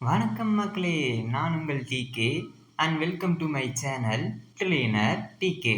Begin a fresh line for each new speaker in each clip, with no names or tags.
வணக்கம் மக்களே, நான் உங்கள் DK and welcome to my channel trillionaire DK.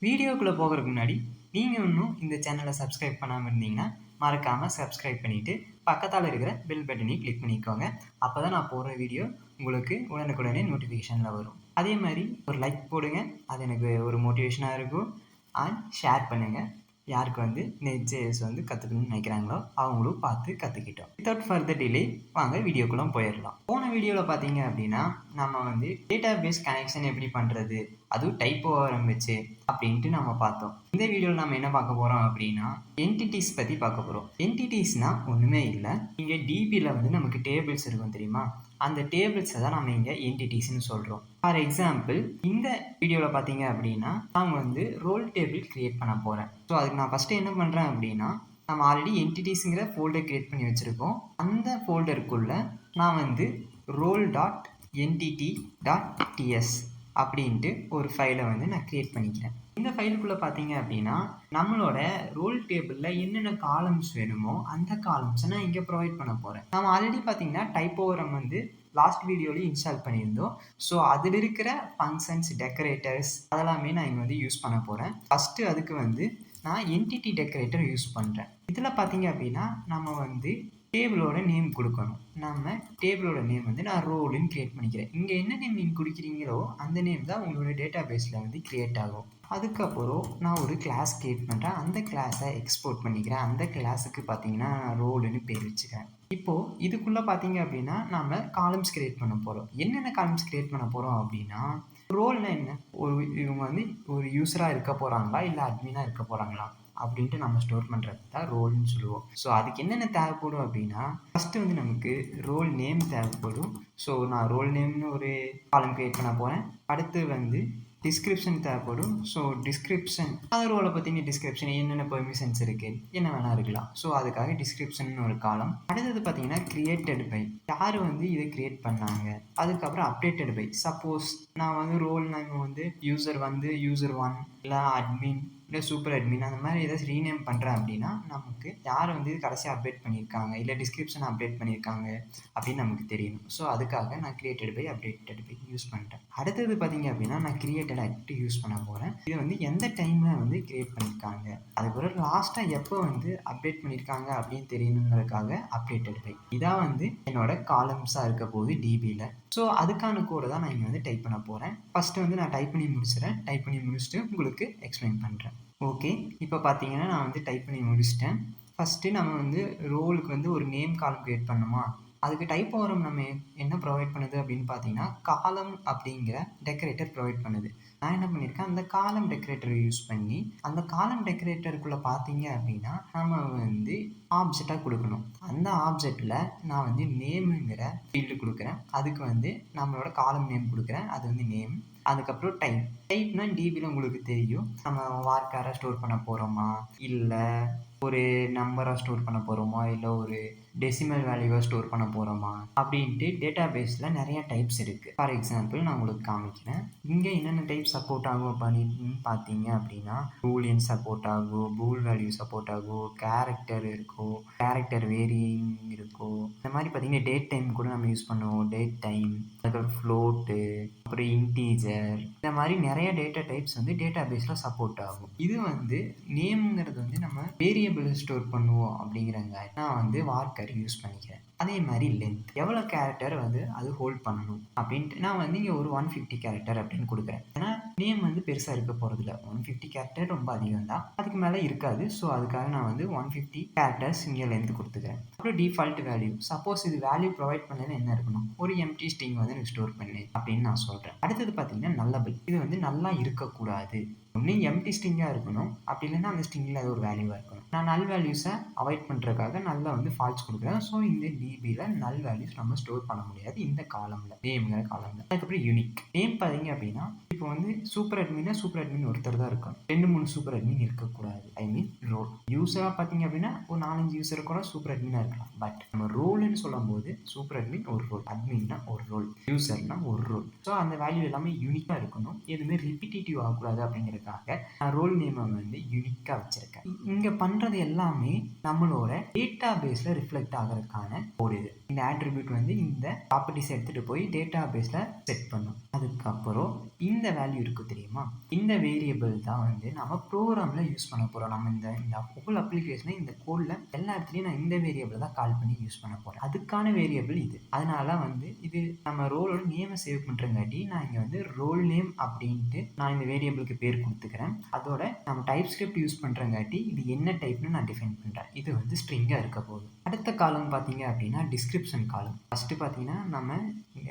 வீடியோக்குள்ளே போகிறதுக்கு முன்னாடி நீங்கள் இன்னும் இந்த சேனலை சப்ஸ்கிரைப் பண்ணாமல் இருந்தீங்கன்னா மறக்காமல் சப்ஸ்கிரைப் பண்ணிவிட்டு பக்கத்தால் இருக்கிற பெல் பட்டனையும் கிளிக் பண்ணிக்கோங்க. அப்போ தான் நான் போடுற வீடியோ உங்களுக்கு உடனுக்குடனே நோட்டிஃபிகேஷனில் வரும். அதே மாதிரி ஒரு லைக் போடுங்க, அது எனக்கு ஒரு மோட்டிவேஷனாக இருக்கும். அண்ட் ஷேர் பண்ணுங்கள். யாருக்கு நெட்.js கற்றுக்கணும்னு நினைக்கிறாங்களோ அவங்களும் பார்த்து கற்றுக்கிட்டோம். வித்தவுட் ஃபர்தர் டிலே வாங்க வீடியோக்குள்ளே போயிடலாம். போன வீடியோவில் பார்த்தீங்க அப்படின்னா நம்ம டேட்டா பேஸ் கனெக்ஷன் எப்படி பண்ணுறது, அதுவும் டைப்போரம் வச்சு அப்படின்ட்டு நம்ம பார்த்தோம். இந்த வீடியோவில் நம்ம என்ன பார்க்க போகிறோம் அப்படின்னா என்டிட்டிஸ் பற்றி பார்க்க போகிறோம். என்டிட்டிஸ்னால் ஒன்றுமே இல்லை, இங்கே டிபியில் நமக்கு டேபிள்ஸ் இருக்கும் தெரியுமா, அந்த டேபிள்ஸை தான் நம்ம இங்கே என்டிட்டிஸ்ன்னு சொல்கிறோம். ஃபார் எக்ஸாம்பிள் இந்த வீடியோவில் பார்த்தீங்க அப்படின்னா நான் ரோல் டேபிள் க்ரியேட் பண்ண போகிறேன். ஸோ அதுக்கு நான் ஃபஸ்ட்டு என்ன பண்ணுறேன் அப்படின்னா, நம்ம ஆல்ரெடி என்டிட்டிஸுங்கிற ஃபோல்டர் க்ரியேட் பண்ணி வச்சுருக்கோம். அந்த ஃபோல்டருக்குள்ளே நான் role.entity.ts அப்படின்ட்டு ஒரு ஃபைலை நான் க்ரியேட் பண்ணிக்கிறேன். இந்த ஃபைலுக்குள்ளே பார்த்தீங்க அப்படின்னா நம்மளோட ரோல் டேபிளில் என்னென்ன காலம்ஸ் வேணுமோ அந்த காலம்ஸை நான் இங்கே ப்ரொவைட் பண்ண போகிறேன். நம்ம ஆல்ரெடி பார்த்தீங்கன்னா டைப்போரம் லாஸ்ட் வீடியோலையும் இன்ஸ்டால் பண்ணியிருந்தோம். ஸோ அதில் இருக்கிற ஃபங்க்ஷன்ஸ், டெக்கரேட்டர்ஸ் அதெல்லாமே நான் இங்கே யூஸ் பண்ண போகிறேன். ஃபஸ்ட்டு அதுக்கு நான் என்டிட்டி டெக்கரேட்டர் யூஸ் பண்ணுறேன். இதில் பார்த்தீங்க அப்படின்னா நம்ம டேபிளோட நேம் கொடுக்கணும். நம்ம டேபிளோட நேம் நான் ரோலுன்னு க்ரியேட் பண்ணிக்கிறேன். இங்கே என்ன நேம் நீங்கள் கொடுக்குறீங்களோ அந்த நேம் தான் உங்களோட டேட்டா பேஸில் க்ரியேட் ஆகும். அதுக்கப்புறம் நான் ஒரு கிளாஸ் க்ரியேட் பண்ணுறேன். அந்த கிளாஸை எக்ஸ்போர்ட் பண்ணிக்கிறேன். அந்த கிளாஸுக்கு பார்த்தீங்கன்னா ரோலுன்னு பேர் வச்சுக்கிறேன். இப்போது இதுக்குள்ளே பார்த்தீங்க அப்படின்னா நம்ம காலம்ஸ் க்ரியேட் பண்ண போகிறோம். என்னென்ன காலம்ஸ் க்ரியேட் பண்ண போகிறோம் அப்படின்னா, ரோல்னால் என்ன, இவங்க ஒரு யூஸராக இருக்க போகிறாங்களா இல்லை அட்மினாக இருக்க போகிறாங்களா அப்படின்ட்டு நம்ம ஸ்டோர் பண்ணுறது தான் ரோல்னு சொல்லுவோம். ஸோ அதுக்கு என்னென்ன தேவைப்படும் அப்படின்னா, ஃபஸ்ட்டு நமக்கு ரோல் நேம் தேவைப்படும். ஸோ நான் ரோல் நேம்னு ஒரு காலம் க்ரியேட் பண்ண போகிறேன். அடுத்து டிஸ்கிரிப்ஷன் தேவைப்படும். ஸோ டிஸ்கிரிப்ஷன், அந்த ரோலை பற்றின டிஸ்கிரிப்ஷன், என்னென்ன பெர்மிஷன்ஸ் இருக்குது, என்ன வேணால் இருக்கலாம். ஸோ அதுக்காக டிஸ்கிரிப்ஷன் ஒரு காலம். அடுத்தது பார்த்தீங்கன்னா கிரியேட்டட் பை, யார் இதை கிரியேட் பண்ணாங்க. அதுக்கப்புறம் அப்டேட்டட் பை, சப்போஸ் நான் ரோல் நேம் யூசர் யூசர் 1 இல்லை அட்மின் இல்லை சூப்பர் அட்மின் அந்த மாதிரி ஏதாச்சும் ரீநேம் பண்ணுறேன் அப்படின்னா நமக்கு யார் கடைசியாக அப்டேட் பண்ணியிருக்காங்க இல்லை டிஸ்கிரிப்ஷன் அப்டேட் பண்ணியிருக்காங்க அப்படின்னு நமக்கு தெரியணும். ஸோ அதுக்காக நான் created by updated by use பண்ணிட்டேன். அடுத்தது பார்த்தீங்க அப்படின்னா நான் கிரியேட்டட் ஆக்ட் யூஸ் பண்ண போகிறேன். இது எந்த டைமில் கிரியேட் பண்ணியிருக்காங்க, அதுக்கப்புறம் லாஸ்ட்டாக எப்போ அப்டேட் பண்ணியிருக்காங்க அப்படின்னு தெரியணுங்கிறதுக்காக அப்டேட்டட் பை. இதான் என்னோட காலம்ஸாக இருக்க போகுது டிபியில். ஸோ அதுக்கான கோடை தான் நான் இங்கே டைப் பண்ண போகிறேன். ஃபஸ்ட்டு நான் டைப் பண்ணி முடிச்சிடறேன். டைப் பண்ணி முடிச்சுட்டு உங்களுக்கு எக்ஸ்பிளைன் பண்ணுறேன். ஓகே, இப்போ பார்த்தீங்கன்னா நான் டைப் பண்ணி முடிச்சிட்டேன். ஃபஸ்ட்டு நம்ம ரோலுக்கு ஒரு நேம் காலம் க்ரியேட் பண்ணணுமா, அதுக்கு டைப்போரம் நம்ம என்ன ப்ரொவைட் பண்ணுது அப்படின்னு பார்த்தீங்கன்னா காலம் அப்படிங்கிற டெக்கரேட்டர் ப்ரொவைட் பண்ணுது. நான் என்ன பண்ணியிருக்கேன், அந்த காலம் டெக்கரேட்டரை யூஸ் பண்ணி அந்த காலம் டெக்கரேட்டருக்குள்ளே பார்த்தீங்க அப்படின்னா நம்ம ஆப்ஜெக்டாக கொடுக்கணும். அந்த ஆப்ஜெக்டில் நான் நேமுங்கிற ஃபீல்டு கொடுக்குறேன். அதுக்கு நம்மளோட காலம் நேம் கொடுக்குறேன். அது நேம். அதுக்கப்புறம் டைப்னா டிபியில் உங்களுக்கு தெரியும், நம்ம வார்க்காரை ஸ்டோர் பண்ண போகிறோமா இல்லை ஒரு நம்பராக ஸ்டோர் பண்ண போகிறோமா இல்லை ஒரு டெசிமல் வேல்யூவாக ஸ்டோர் பண்ண போகிறோமா அப்படின்ட்டு டேட்டா பேஸில் நிறைய டைப்ஸ் இருக்குது. ஃபார் எக்ஸாம்பிள் நான் உங்களுக்கு காமிக்கிறேன். இங்கே என்னென்ன டைப் சப்போர்ட் ஆகும் அப்படின்னு பார்த்தீங்க அப்படின்னா பூலியன் சப்போர்ட் ஆகும், பூல் வேல்யூ சப்போர்ட் ஆகும், கேரக்டர் இருக்கும், கேரக்டர் வேரியிங் இருக்கும். இந்த மாதிரி பார்த்தீங்கன்னா டேட் டைம் கூட நம்ம யூஸ் பண்ணுவோம். டேட் டைம், அதுக்கப்புறம் ஃப்ளோட்டு, அப்புறம் இன்டீஜர், இந்த மாதிரி நிறைய டேட்டா டைப்ஸ் டேட்டா பேஸில் சப்போர்ட் ஆகும். இது நேம்ங்கிறது நம்ம வேரியபிள் ஸ்டோர் பண்ணுவோம் அப்படிங்கிறங்க நான் வார்க்கர் யூஸ் பண்ணிக்கிறேன். அதே மாதிரி லென்த், எவ்வளோ கேரக்டர் அது ஹோல்ட் பண்ணணும் அப்படின்ட்டு நான் இங்கே ஒரு 150 கேரக்டர் அப்படின்னு கொடுக்குறேன். ஏன்னா நேம் பெருசாக இருக்க போகிறதில்ல. 150 கேரக்டர் ரொம்ப அதிகம் தான், அதுக்கு மேலே இருக்காது. ஸோ அதுக்காக நான் 150 கேரக்டர்ஸ் இங்கே லென்த் கொடுத்துக்கிறேன். அப்புறம் டிஃபால்ட் வேல்யூ, சப்போஸ் இது வேல்யூ ப்ரொவைட் பண்ணலன்னு என்ன இருக்கணும், ஒரு எம்டி ஸ்ட்ரிங் ஸ்டோர் பண்ணு அப்படின்னு நான் சொல்கிறேன். அடுத்தது பார்த்தீங்கன்னா நல்லபிள், இது நல்லா இருக்கக்கூடாது ஒன்று எம்டி ஸ்ட்ரிங்காக இருக்கணும், அப்படி இல்லைன்னா அந்த ஸ்ட்ரிங்கில் அது ஒரு வேல்யூவாக இருக்கணும். நான் நல் வேல்யூஸை அவாய்ட் பண்ணுறதுக்காக நல்லா வந்து ஃபால்ஸ் கொடுக்குறேன். ஸோ இந்த டிபியில் நல் வேல்யூஸ் நம்ம ஸ்டோர் பண்ண முடியாது இந்த காலமில், நேம்ங்கிற காலமில். அதுக்கப்புறம் யூனிக் நேம் பார்த்தீங்க அப்படின்னா இப்போ வந்து சூப்பர் அட்மின் ஒருத்தர் தான் இருக்கணும், 2-3 சூப்பர் அட்மின் இருக்கக்கூடாது. ஐ மீன் ரோல் யூஸராக பார்த்தீங்க அப்படின்னா ஒரு 4-5 யூஸர் கூட சூப்பர் அட்மினாக இருக்கலாம். பட் நம்ம ரோல்னு சொல்லும் போது சூப்பர் அட்மின் ஒரு ரோல், அட்மின்னா ஒரு ரோல், யூசர்னா ஒரு ரோல். ஸோ அந்த வேல்யூ எல்லாமே யூனிக்காக இருக்கணும், எதுவுமே ரிப்பிட்டேட்டிவ் ஆகக்கூடாது. அப்படிங்கிறதுக்காக நான் ரோல் நேமை வந்து யூனிக்காக வச்சுருக்கேன். இங்கே பண்ணுறது எல்லாமே நம்மளோட டேட்டா பேஸில் ரிஃப்ளெக்ட் ஆகிறதுக்கான கோட் இது. இந்த ஆட்ரிபியூட் வந்து இந்த ப்ராப்பர்ட்டிஸ் எடுத்துகிட்டு போய் டேட்டா பேஸில் செட் பண்ணும். அதுக்கப்புறம் இந்த வேல்யூ இருக்குது தெரியுமா, இந்த வேரியபிள் தான் வந்து நம்ம ப்ரோக்ராமில் யூஸ் பண்ண போகிறோம். நம்ம இந்த ஹோல் அப்ளிகேஷனை இந்த கோடில் எல்லா இடத்துலையும் நான் இந்த வேரியபிள் தான் கால் பண்ணி யூஸ் பண்ண போகிறேன். அதுக்கான வேரியபிள் இது. அதனால வந்து இது நம்ம ரோலோட நேமை சேவ் பண்ணுறங்காட்டி நான் இங்கே வந்து ரோல் நேம் அப்படின்ட்டு நான் இந்த வேரியபிளுக்கு பேர் கொடுத்துக்கிறேன். அதோட நம்ம டைப் ஸ்கிரிப்ட் யூஸ் பண்ணுறங்காட்டி இது என்ன டைப்னு நான் டிஃபைன் பண்ணுறேன். இது வந்து ஸ்ட்ரிங்காக இருக்க போகுது. அடுத்த காலம் பார்த்தீங்க அப்படின்னா டிஸ்கிரிப்ஷன் காலம். ஃபஸ்ட்டு பார்த்தீங்கன்னா நம்ம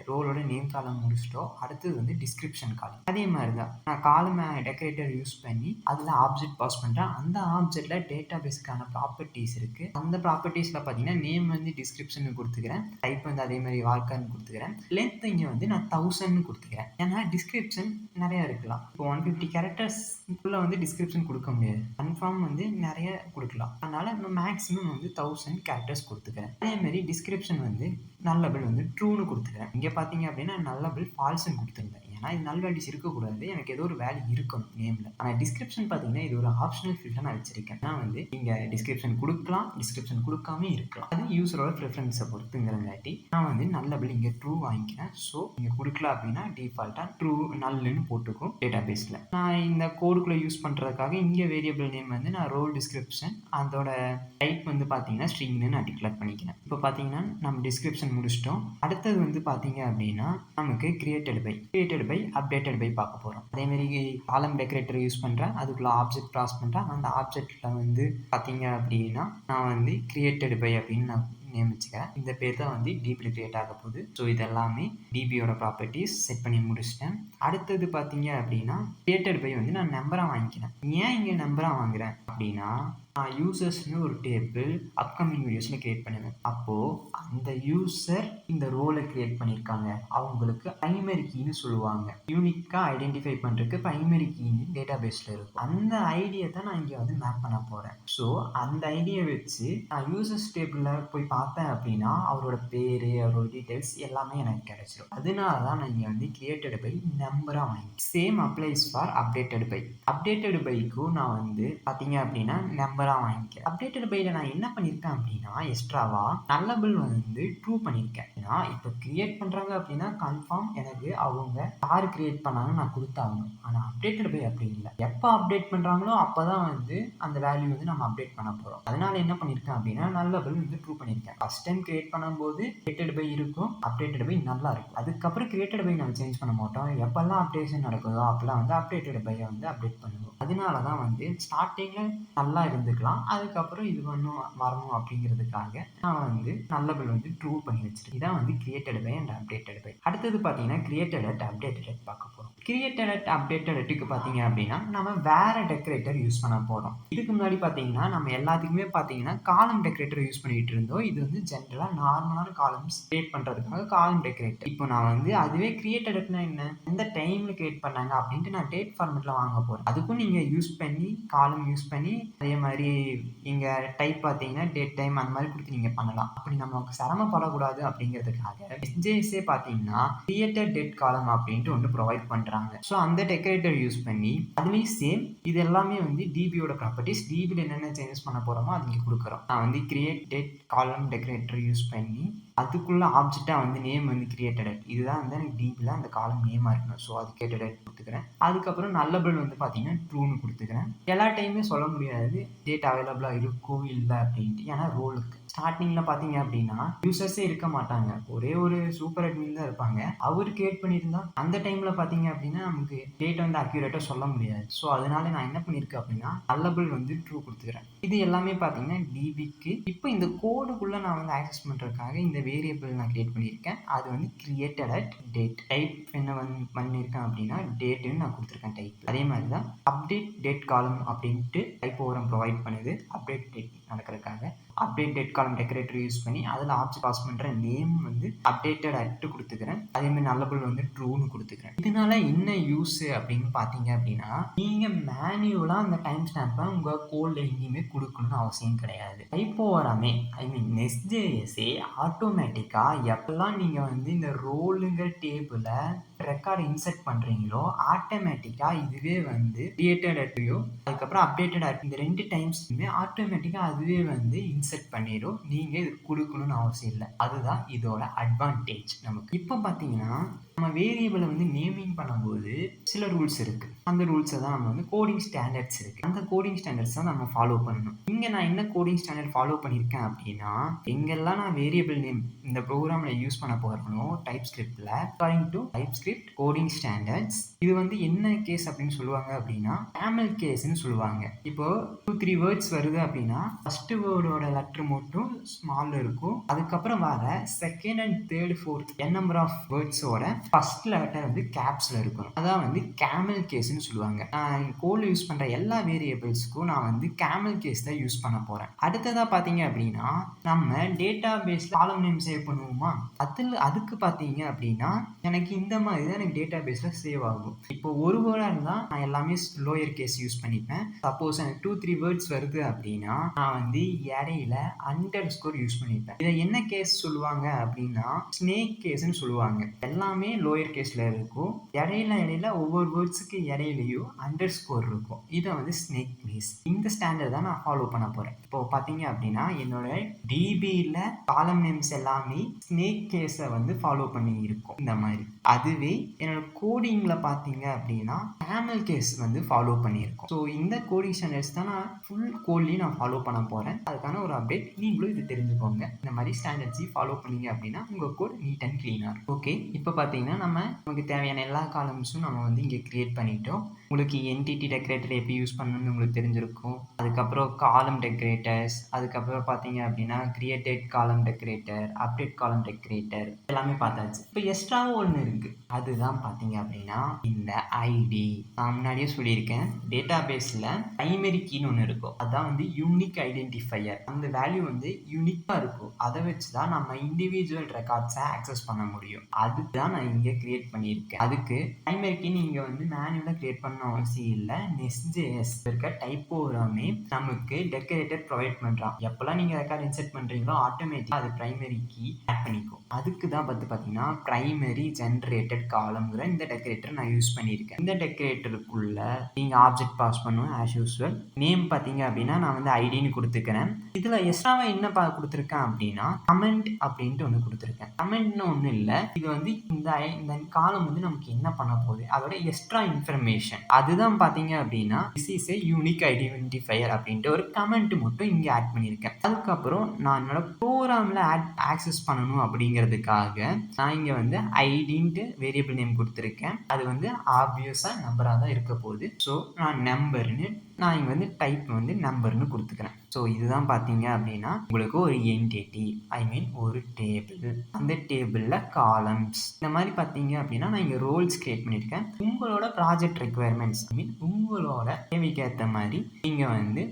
ரோலோட நேம் காலம் முடிச்சிட்டோம். அடுத்தது வந்து டிஸ்கிரிப்ஷன் காலம். அதே மாதிரி தான் நான் காலம் டெக்கரேட்டர் யூஸ் பண்ணி அதில் ஆப்ஜெக்ட் பாஸ் பண்ணுறேன். அந்த ஆப்ஜெக்டில் டேட்டா பேஸுக்கான ப்ராப்பர்ட்டிஸ் இருக்குது. அந்த ப்ராப்பர்ட்டிஸில் பார்த்தீங்கன்னா நேம் வந்து டிஸ்கிரிப்ஷன் கொடுத்துக்கிறேன், டைப் வந்து அதே மாதிரி வார்க்கர்னு கொடுத்துக்கிறேன், லென்த் இங்கே வந்து நான் 1000 கொடுத்துக்கிறேன். ஏன்னா டிஸ்கிரிப்ஷன் நிறையா இருக்கலாம். இப்போ 150 கேரக்டர்ஸ்க்குள்ளே வந்து டிஸ்கிரிப்ஷன் கொடுக்க முடியாது, கன்ஃபார்ம் வந்து நிறைய கொடுக்கலாம். அதனால் நான் மேக்ஸிமம் வந்து 1000 கேரக்டர்ஸ் கொடுத்துக்கிறேன். அதேமாரி டிஸ்கிரிப்ஷன் வந்து நல்லபிள் வந்து ட்ரூன்னு கொடுத்துக்கிறேன். இங்கே பார்த்தீங்க அப்படின்னா நல்லபிள் ஃபால்ஸ்ன்னு கொடுத்துருந்தேன். ஏன்னா இது நல் வேல்யூஸ் இருக்கக்கூடாது, எனக்கு ஏதோ ஒரு வேல்யூ இருக்கணும் நேமில். ஆனால் டிஸ்கிரிப்ஷன் பார்த்தீங்கன்னா இது ஒரு ஆப்ஷனல் ஃபீல்டாக நான் வச்சிருக்கேன். நான் வந்து நீங்கள் டிஸ்கிரிப்ஷன் கொடுக்கலாம், டிஸ்கிரிப்ஷன் கொடுக்காம இருக்கலாம், அது யூஸரோட ப்ரிஃபரன்ஸை பொறுத்துங்கிறங்காட்டி நான் வந்து நல்லபிள் இங்கே ட்ரூ வாங்கிக்கிறேன். ஸோ நீங்கள் கொடுக்கல அப்படின்னா டிஃபால்ட்டாக ட்ரூ நல்லுன்னு போட்டுக்கும் டேட்டா பேஸில். நான் இந்த கோடுக்குள்ளே யூஸ் பண்ணுறதுக்காக இங்கே வேரியபிள் நேம் வந்து நான் ரோல் டிஸ்கிரிப்ஷன், அதோட டைப் வந்து பார்த்தீங்கன்னா ஸ்ட்ரிங்னு நான் டிக்ளேர் பண்ணிக்கிறேன். இப்போ பார்த்தீங்கன்னா நம்ம டிஸ்கிரிப்ஷன் முடிச்சிட்டோம். அடுத்தது வந்து பார்த்தீங்க அப்படின்னா நமக்கு கிரியேட்டட் பை அப்டேட்டட் பை பார்க்க போகிறோம். அதேமாரி காலம் டெக்கரேட்டர் யூஸ் பண்ணுறேன், அதுக்குள்ளே ஆப்ஜெக்ட் க்ராஸ் பண்ணுறேன். அந்த ஆப்ஜெக்டில் வந்து பார்த்தீங்க அப்படின்னா நான் வந்து கிரியேட்டட் பை அப்படின்னு நான் நேம் வச்சுக்கிறேன். இந்த பேர் தான் வந்து டிபியில் கிரியேட் ஆக போகுது. ஸோ இதெல்லாமே டிபியோட ப்ராப்பர்ட்டிஸ் செட் பண்ணி முடிச்சிட்டேன். அடுத்தது பார்த்தீங்க அப்படின்னா கிரியேட்டட் பை வந்து நான் நம்பராக வாங்கிக்கிறேன். ஏன் இங்கே நம்பராக வாங்குறேன் அப்படின்னா நான் யூசர்ஸ்னு ஒரு டேபிள் அப்கமிங் வீடியோஸில் கிரியேட் பண்ணுவேன். அப்போது அந்த யூசர் இந்த ரோலை கிரியேட் பண்ணியிருக்காங்க, அவங்களுக்கு ப்ரைமரி கீன்னு சொல்லுவாங்க. யூனிக்காக ஐடென்டிஃபை பண்ணுறதுக்கு ப்ரைமரி கீன்னு டேட்டா பேஸில் இருக்கும். அந்த ஐடியை தான் நான் இங்கே வந்து மேப் பண்ண போகிறேன். ஸோ அந்த ஐடியை வச்சு நான் யூசர்ஸ் டேபிளில் போய் பார்த்தேன் அப்படின்னா அவரோட பேர், அவரோட டீட்டெயில்ஸ் எல்லாமே எனக்கு கிடைச்சிடும். அதனால தான் நான் இங்கே வந்து கிரியேட்டட் பை நம்பராக வாங்கி. சேம் அப்ளைஸ் ஃபார் அப்டேட்டட் பைக்கும் நான் வந்து பார்த்தீங்க அப்படின்னா நம்பர் வாங்கிக்கிறேன். அப்டேட்டட் பைல நான் என்ன பண்ணியிருக்கேன் அப்படின்னா எக்ஸ்ட்ராவா நல்லபிள் வந்து ட்ரூ பண்ணியிருக்கேன். ஏன்னா இப்போ கிரியேட் பண்ணுறாங்க அப்படின்னா கன்ஃபார்ம் எனக்கு அவங்க யார் கிரியேட் பண்ணாங்கன்னு நான் கொடுத்தாகணும். ஆனால் அப்டேட்டட் பை அப்படி இல்லை, எப்போ அப்டேட் பண்ணுறாங்களோ அப்போ தான் வந்து அந்த வேல்யூ வந்து நம்ம அப்டேட் பண்ண போகிறோம். அதனால என்ன பண்ணியிருக்கேன் அப்படின்னா நல்லபிள் வந்து ட்ரூ பண்ணியிருக்கேன். ஃபர்ஸ்ட் டைம் கிரியேட் பண்ணும்போது கிரியேட்டட் பை இருக்கும், அப்டேட்டட் பை நல்லா இருக்கும். அதுக்கப்புறம் கிரியேட்டட் பை நம்ம சேஞ்ச் பண்ண மாட்டோம். எப்பெல்லாம் அப்டேஷன் நடக்குதோ அப்பெல்லாம் வந்து அப்டேட்டட் பையை வந்து அப்டேட் பண்ணுவோம். அதனால தான் வந்து ஸ்டார்டிங்கில் நல்லா இருந்துக்கலாம், அதுக்கப்புறம் இது ஒன்றும் வரணும் அப்படிங்கிறதுக்காக நான் வந்து நல்லபிள் வந்து ட்ரூ பண்ணி வச்சிருக்கேன். இதான் வந்து created by and updated by. அடுத்தது பார்த்தீங்கன்னா கிரியேட்டட் அட் அப்டேட்டட் அட் பார்க்க போகிறோம். கிரியேட்டட் அட் அப்டேட்டட் அட்டுக்கு பார்த்தீங்க அப்படின்னா நம்ம வேற டெக்கரேட்டர் யூஸ் பண்ண போகிறோம். இதுக்கு முன்னாடி பார்த்தீங்கன்னா நம்ம எல்லாத்துக்குமே பார்த்தீங்கன்னா காலம் டெக்கரேட்டர் யூஸ் பண்ணிட்டு இருந்தோம். இது வந்து ஜென்ரலாக நார்மலான காலம்ஸ் கிரியேட் பண்ணுறதுக்காக காலம் டெக்கரேட்டர். இப்போ நான் வந்து அதுவே கிரியேட்டட் அட்னா என்ன, எந்த டைமில் கிரியேட் பண்ணாங்க அப்படின்ட்டு நான் டேட் ஃபார்மேட்டில் வாங்க போகிறேன். அதுக்கும் நீங்கள் யூஸ் பண்ணி காலம் யூஸ் பண்ணி அதே மாதிரி இங்கே டைப் பார்த்தீங்கன்னா டேட் டைம் அந்த மாதிரி கொடுத்து நீங்கள் பண்ணலாம். அப்படி நமக்கு சிரமப்படக்கூடாது அப்படிங்கிறதுக்காக எஸ்ஜேஎஸ்ஏ பார்த்தீங்கன்னா கிரியேட்டட் டேட் காலம் அப்படின்ட்டு ஒன்று ப்ரொவைட் பண்ணுறாங்க. ஸோ அந்த டெக்கரேட்டர் யூஸ் பண்ணி அதுலேயும் சேம் இது எல்லாமே வந்து டிபியோட ப்ராப்பர்ட்டிஸ், டிபியில் என்னென்ன சேஞ்சஸ் பண்ண போகிறோமோ அது இங்கே கொடுக்குறோம். நான் வந்து கிரியேட் டேட் காலம் டெக்கரேட்டர் யூஸ் பண்ணி அதுக்குள்ள ஆப்ஜெக்டாக வந்து நேம் வந்து கிரியேட்டட் இதுதான் வந்து எனக்கு டிபியில் அந்த காலம் நேமாக இருக்கணும். ஸோ அது கிரியேட்டட் கொடுத்துக்கிறேன். அதுக்கப்புறம் நல்லபிள் வந்து பார்த்தீங்கன்னா ட்ரூன்னு கொடுத்துக்கிறேன். எல்லா டைமே சொல்ல முடியாது டேட் அவைலபிளாக இருக்கோ இல்லை அப்படின்ட்டு, ஏன்னா ரோலுக்கு ஸ்டார்டிங்கில் பார்த்தீங்க அப்படின்னா யூசர்ஸே இருக்க மாட்டாங்க, ஒரே ஒரு சூப்பர் அட்மின் தான் இருப்பாங்க. அவர் கிரியேட் பண்ணியிருந்தா அந்த டைமில் பார்த்தீங்க அப்படின்னா நமக்கு டேட் வந்து அக்யூரேட்டாக சொல்ல முடியாது. ஸோ அதனால நான் என்ன பண்ணியிருக்கேன் அப்படின்னா நல்லபிள் வந்து ட்ரூ கொடுத்துக்கிறேன். இது எல்லாமே பார்த்தீங்கன்னா டிபிக்கு. இப்போ இந்த கோடுக்குள்ளே நான் வந்து ஆக்சஸ் பண்ணுறதுக்காக இந்த வேரியபிள் நான் கிரியேட் பண்ணியிருக்கேன். அது வந்து கிரியேட்டட் அட் டேட். டைப் என்ன பண்ணியிருக்கேன் அப்படின்னா டேட் டேட்டுன்னு நான் கொடுத்துருக்கேன் டைப். அதே மாதிரி தான் அப்டேட் டேட் காலம் அப்படின்ட்டு டைப் ஓரம் ப்ரொவைட் பண்ணுது அப்டேட் டேட் நடக்கிறதுக்காக. அப்டேட் டேட் காலம் டெக்கரேட்டர் யூஸ் பண்ணி அதில் ஆப்ஜெக்ட் பாஸ் பண்ணுற நேம் வந்து அப்டேட்டட் அட்டு கொடுத்துக்கிறேன். அதேமாதிரி நல்லபிள் வந்து ட்ரூன்னு கொடுத்துக்கிறேன். இதனால என்ன யூஸ் அப்படின்னு பார்த்தீங்க அப்படின்னா, நீங்கள் மேனுவலாக அந்த டைம் ஸ்டாம்பை உங்கள் கோடில் எங்கேயுமே கொடுக்கணும்னு அவசியம் கிடையாது. டைப் ஓவராமே நெஸ்ட்.js ஆட்டோமேட்டிக்காக எப்பெல்லாம் நீங்கள் வந்து இந்த ரோலுங்கிற டேபிளை ரெக்கார்டு இன்சர்ட் பண்ணுறீங்களோ ஆட்டோமேட்டிக்காக இதுவே வந்து கிரியேட்டட் அட்டையோ அதுக்கப்புறம் அப்டேட்டட் அட் இந்த 2 டைம்ஸுமே ஆட்டோமேட்டிக்காக அதுவே வந்து இன்சர்ட் பண்ணிடும். நீங்கள் இது கொடுக்கணும்னு அவசியம் இல்லை. அதுதான் இதோட அட்வான்டேஜ் நமக்கு. இப்போ பார்த்தீங்கன்னா நம்ம வேரியபிளை வந்து நேமிங் பண்ணும்போது சில ரூல்ஸ் இருக்குது. அந்த ரூல்ஸை தான் நம்ம வந்து கோடிங் ஸ்டாண்டர்ட்ஸ் இருக்குது. அந்த கோடிங் ஸ்டாண்டர்ட்ஸ் தான் நம்ம ஃபாலோ பண்ணணும். இங்கே நான் என்ன கோடிங் ஸ்டாண்டர்ட் ஃபாலோ பண்ணியிருக்கேன் அப்படின்னா, எங்கெல்லாம் நான் வேரியபிள் நேம் இந்த ப்ரோக்ராமில் யூஸ் பண்ண போகிறனோ டைப் ஸ்கிரிப்டில் according to TypeScript coding standards, இது வந்து என்ன கேஸ் அப்படின்னு சொல்லுவாங்க அப்படின்னா கேமல் கேஸ்ன்னு சொல்லுவாங்க. இப்போ 2-3 வேர்ட்ஸ் வருது அப்படின்னா ஃபர்ஸ்ட் வேர்டோட லெட்டர் மட்டும் ஸ்மால்ல இருக்கும். அதுக்கப்புறம் வர second and third fourth number of வேர்ட்ஸோட ஃபர்ஸ்ட் லெட்டர் வந்து கேப்ஸ்ல இருக்கும். அதான் வந்து கேமல் கேஸ்ன்னு சொல்லுவாங்க. நான் கோடில் யூஸ் பண்ற எல்லா வேரியபிள்ஸ்க்கும் நான் வந்து கேமல் கேஸ் தான் யூஸ் பண்ண போறேன். அடுத்ததா பாத்தீங்க அப்படின்னா நம்ம டேட்டா பேஸ்ல காலம் நேம் சேவ் பண்ணுவோமா, அதுக்கு பாத்தீங்க அப்படின்னா எனக்கு இந்த மாதிரி தான் எனக்கு டேட்டா பேஸ்ல சேவ் ஆகும். இப்போ ஒரு வேர்டா இருந்தா நான் எல்லாமே லோயர் கேஸ் யூஸ் பண்ணிப்பேன். சப்போஸ் எனக்கு 2-3 வேர்ட்ஸ் வருது அப்படின்னா நான் வந்து இடையில அண்டர்ஸ்கோர் யூஸ் பண்ணிப்பேன். இதை என்ன கேஸ் சொல்லுவாங்க அப்படின்னா ஸ்னேக் கேஸ்ன்னு சொல்லுவாங்க. எல்லாமே லோயர் கேஸ்ல இருக்கும். இடையில ஒவ்வொரு வேர்ட்ஸுக்கு இடையிலையும் அண்டர்ஸ்கோர் இருக்கும். இதை வந்து ஸ்னேக் கேஸ். இந்த ஸ்டாண்டர்ட் தான் நான் ஃபாலோ பண்ண போறேன். இப்போ பாத்தீங்க அப்படின்னா என்னோட டிபியில் காலம் நேம்ஸ் எல்லாமே ஸ்னேக் கேஸை வந்து ஃபாலோ பண்ணி இருக்கும் இந்த மாதிரி. அதுவே என்னோட கோடிங்ல பாத்தீங்க அப்படின்னா கேமல் கேஸ் வந்து ஃபாலோ பண்ணியிருக்கோம். ஸோ இந்த கோடிங் ஸ்டாண்டர்ட்ஸ் தான் நான் ஃபுல் கோட்லையும் நான் ஃபாலோ பண்ண போறேன். அதுக்கான ஒரு அப்டேட் நீங்களும் இது தெரிஞ்சுக்கோங்க. இந்த மாதிரி ஸ்டாண்டர்ட்ஸையும் ஃபாலோ பண்ணீங்க அப்படின்னா உங்க கோட் நீட் அண்ட் கிளீனா இருக்கும். ஓகே, இப்போ பார்த்தீங்கன்னா நமக்கு தேவையான எல்லா காலம்ஸும் நம்ம வந்து இங்கே கிரியேட் பண்ணிட்டோம். உங்களுக்கு என்டிட்டி டெக்கரேட்டர் எப்படி யூஸ் பண்ணணும்னு உங்களுக்கு தெரிஞ்சிருக்கும். அதுக்கப்புறம் காலம் டெக்கரேட்டர்ஸ், அதுக்கப்புறம் பார்த்தீங்க அப்படின்னா கிரியேட்டட் காலம் டெக்கரேட்டர், அப்டேட் காலம் டெக்கரேட்டர் எல்லாமே பார்த்தாச்சு. இப்போ எக்ஸ்ட்ராவும் ஒன்று இருக்குது. அதுதான் பார்த்தீங்க அப்படின்னா இந்த ஐடி. நான் முன்னாடியே சொல்லியிருக்கேன், டேட்டா பேஸில் பிரைமரி கீன்னு ஒன்று இருக்கும். அதான் வந்து யூனிக் ஐடென்டிஃபையர். அந்த வேல்யூ வந்து யூனிக்காக இருக்கும். அதை வச்சு தான் நம்ம இண்டிவிஜுவல் ரெக்கார்ட்ஸை ஆக்சஸ் பண்ண முடியும். அதுதான் நான் இங்கே கிரியேட் பண்ணியிருக்கேன். அதுக்கு பிரைமரி கீ நீங்க வந்து மேனுவலா கிரியேட் பண்ண அவசியம் இல்லை. நெஸ்ட்.js இருக்க டைப் ப்ரோக்ராமே நமக்கு டெக்கரேட்டர் ப்ரொவைட் பண்றான். எப்பெல்லாம் நீங்க ரெக்கார்ட் இன்சர்ட் பண்றீங்களோ ஆட்டோமேட்டிக்கா அது பிரைமரி கீ ஆட் பண்ணிக்கும். அதுக்கு தான் பார்த்தீங்கன்னா பிரைமரி ஜென்ரேட்டட் காலம்ங்கிற இந்த டெக்கரேட்டர் நான் யூஸ் பண்ணியிருக்கேன். இந்த டெக்கரேட்டருக்குள்ள நீங்க ஆப்ஜெக்ட் பாஸ் பண்ணுவோம் ஆஸ் யூஸ்வல். நேம் பார்த்தீங்க அப்படின்னா நான் வந்து ஐடின்னு கொடுத்துக்கிறேன். இதுல எக்ஸ்ட்ராவா என்ன கொடுத்துருக்கேன் அப்படின்னா கமெண்ட் அப்படின்ட்டு ஒன்று கொடுத்துருக்கேன். கமெண்ட்னு ஒன்றும் இல்லை, இது வந்து இந்த காலம் வந்து நமக்கு என்ன பண்ண போகுது அதோட எக்ஸ்ட்ரா இன்ஃபர்மேஷன். அதுதான் பார்த்தீங்க அப்படின்னா this is a unique identifier அப்படின்ட்டு ஒரு கமெண்ட் மட்டும் இங்கே ஆட் பண்ணியிருக்கேன். அதுக்கப்புறம் நான் என்னோட ப்ரோக்ராமில் ஆக்சஸ் பண்ணணும் அப்படிங்கிறதுக்காக நான் இங்கே வந்து ஐடின்ட்டு வேரியபிள் நேம் கொடுத்துருக்கேன். அது வந்து ஆப்வியஸாக நம்பராக தான் இருக்க போகுது. ஸோ நான் நம்பர்னு நான் இங்கே வந்து டைப் வந்து நம்பர்னு கொடுத்துக்கிறேன். ஸோ இதுதான் பார்த்தீங்க அப்படின்னா உங்களுக்கு ஒரு என்டிட்டி ஒரு டேபிள், அந்த டேபிளில் காலம்ஸ் இந்த மாதிரி பார்த்தீங்க அப்படின்னா நான் இங்கே ரோல்ஸ் கிரியேட் பண்ணியிருக்கேன். உங்களோட ப்ராஜெக்ட் ரெக்குயர்மெண்ட்ஸ் உங்களோட தேவைக்கு ஏற்ற மாதிரி நீங்கள் வந்து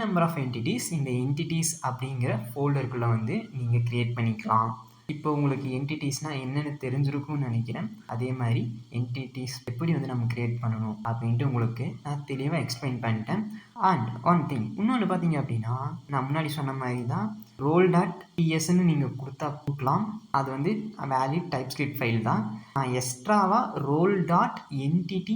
நம்பர் ஆஃப் என்டிட்டிஸ் இந்த என்டிட்டிஸ் அப்படிங்கிற ஃபோல்டருக்குள்ளே வந்து நீங்கள் கிரியேட் பண்ணிக்கலாம். இப்போ உங்களுக்கு என்டிட்டிஸ்னால் என்னென்னு தெரிஞ்சிருக்கும்னு நினைக்கிறேன். அதே மாதிரி என்டிட்டிஸ் எப்படி வந்து நம்ம கிரியேட் பண்ணணும் அப்படின்ட்டு உங்களுக்கு நான் தெளிவாக எக்ஸ்பிளைன் பண்ணிட்டேன். அண்ட் ஒன் திங் இன்னொன்று பார்த்தீங்க அப்படின்னா நான் முன்னாடி சொன்ன மாதிரி தான் roll.tsன்னு நீங்கள் கொடுக்கலாம். அது வந்து வேலிட் டைப் ஸ்கிரிப்ட் ஃபைல் தான். நான் எக்ஸ்ட்ராவாக roll.entity.ts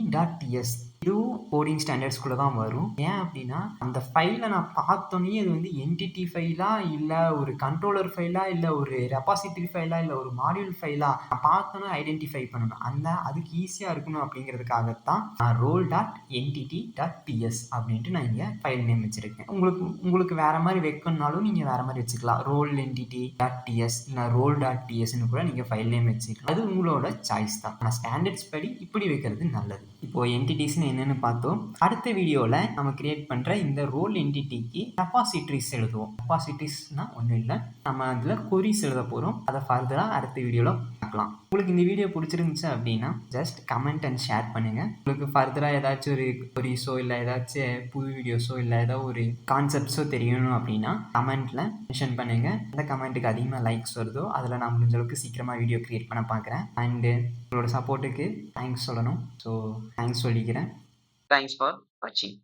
இதுவும் கோடிங் ஸ்டாண்டர்ட்ஸ்குள்ளே தான் வரும். ஏன் அப்படின்னா அந்த ஃபைலை நான் பார்த்தோன்னே அது வந்து என்டிட்டி ஃபைலா இல்லை ஒரு கண்ட்ரோலர் ஃபைலா இல்லை ஒரு ரெபாசிட்டரி ஃபைலா இல்லை ஒரு மாடியூல் ஃபைலா நான் பார்த்தோன்னே ஐடென்டிஃபை பண்ணணும். அதுக்கு ஈஸியாக இருக்கணும் அப்படிங்கிறதுக்காகத்தான் நான் roll.entity.ts அப்படின்ட்டு நான் இங்கே ஃபைல் நேம் வச்சுருக்கேன். உங்களுக்கு வேற மாதிரி வைக்கணும்னாலும் நீங்கள் வேற மாதிரி வச்சுக்கலாம். roll.entity.ts இல்லை roll.tsன்னு கூட நீங்கள் ஃபைல் நேம் வச்சுக்கலாம். அது உங்களோட சாய்ஸ் தான். ஆனால் ஸ்டாண்டர்ட்ஸ் படி இப்படி வைக்கிறது நல்லது. இப்போ என்டிட்டிஸ்னு என்னன்னு பார்த்தோம். அடுத்த வீடியோவில் நம்ம கிரியேட் பண்ணுற இந்த ரோல் என்டிட்டிக்கு ரெபாசிட்டரிஸ் எழுதுவோம். ரெபாசிட்டரிஸ்னால் ஒன்றும் இல்லை, நம்ம அதில் கொரிஸ் எழுத போகிறோம். அதை ஃபர்தராக அடுத்த வீடியோவில் பார்க்கலாம். உங்களுக்கு இந்த வீடியோ பிடிச்சிருந்துச்சு அப்படின்னா ஜஸ்ட் கமெண்ட் அண்ட் ஷேர் பண்ணுங்கள். உங்களுக்கு ஃபர்தராக ஏதாச்சும் ஒரு கொரிஸோ இல்லை ஏதாச்சும் புது வீடியோஸோ இல்லை ஏதோ ஒரு கான்செப்ட்ஸோ தெரியணும் அப்படின்னா கமெண்ட்டில் மென்ஷன் பண்ணுங்கள். எந்த கமெண்ட்டுக்கு அதிகமாக லைக்ஸ் வருதோ அதில் நான் முடிஞ்ச அளவுக்கு சீக்கிரமாக வீடியோ க்ரியேட் பண்ண பார்க்குறேன். அண்டு உங்களோட சப்போர்ட்டுக்கு தேங்க்ஸ் சொல்லணும். ஸோ தேங்க்ஸ் சொல்லிக்கிறேன்.
தேங்க்ஸ் ஃபார் வாட்சிங்.